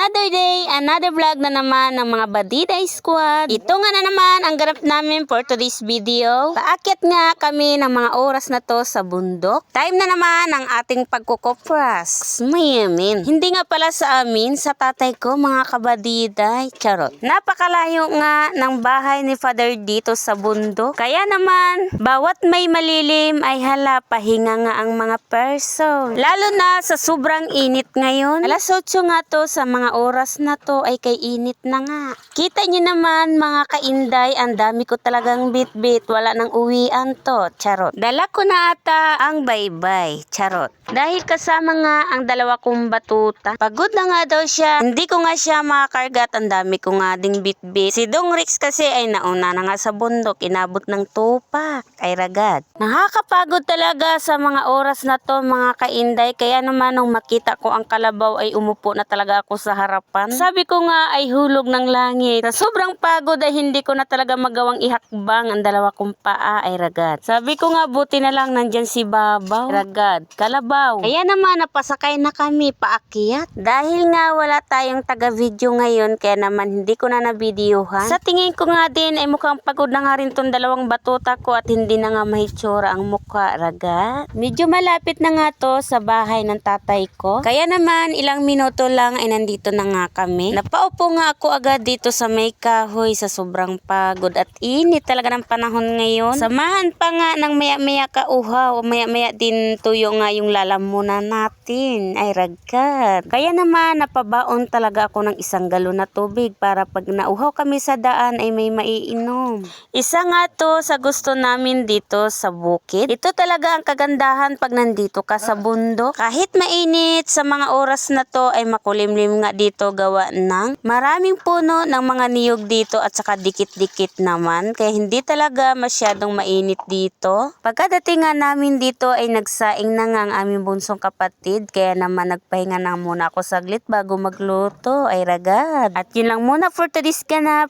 Another day, another vlog na naman ng mga Badiday Squad. Ito nga na naman ang ganap namin for today's video. Paakyat nga kami ng mga oras na to sa bundok. Time na naman ang ating pagkukopras. Mayamin. Hindi nga pala sa amin, sa tatay ko mga kabadiday. Charot. Napakalayo nga ng bahay ni Father dito sa bundok. Kaya naman, bawat may malilim ay hala pahinga nga ang mga person. Lalo na sa sobrang init ngayon. Alas 8 nga to sa mga oras na to ay kay init na nga. Kita nyo naman mga kainday, ang dami ko talagang bit-bit. Wala nang uwian to. Charot. Dala ko na ata ang baybay. Charot. Dahil kasama nga ang dalawa kong batuta. Pagod na nga daw siya. Hindi ko nga siya makakargat. Ang dami ko nga ding bit-bit. Si Dong Rex kasi ay nauna na nga sa bundok. Inabot ng tupak. Ay ragad. Nakakapagod talaga sa mga oras na to mga kainday. Kaya naman nung makita ko ang kalabaw ay umupo na talaga ako sa harapan. Sabi ko nga ay hulog ng langit. Sa sobrang pagod ay hindi ko na talaga magawang ihakbang ang dalawa kong paa ay ragad. Sabi ko nga buti na lang nandyan si Babaw. Ragad. Kalabaw. Kaya naman napasakay na kami paakyat. Dahil nga wala tayong taga-video ngayon kaya naman hindi ko na nabidyohan. Sa tingin ko nga din ay mukhang pagod na nga rin tong dalawang batuta ko at hindi na nga mahitsura ang mukha. Ragad. Medyo malapit na nga to sa bahay ng tatay ko. Kaya naman ilang minuto lang ay nandito na nga kami. Napaupo nga ako agad dito sa may kahoy sa sobrang pagod at init talaga ng panahon ngayon. Samahan pa nga ng maya-maya kauhaw. Maya-maya din tuyo nga yung lalamunan natin. Ay ragad. Kaya naman napabaon talaga ako ng 1 galon na tubig para pag nauhaw kami sa daan ay may maiinom. Isa nga to sa gusto namin dito sa bukid. Ito talaga ang kagandahan pag nandito ka sa bundok. Kahit mainit sa mga oras na to ay makulimlim nga dito gawa ng maraming puno ng mga niyog dito at saka dikit-dikit naman. Kaya hindi talaga masyadong mainit dito. Pagkadating nga namin dito ay nagsaing na nga ang aming bunsong kapatid. Kaya naman nagpahinga na muna ako saglit bago magluto. Ay ragad. At yun lang muna for today's ganap.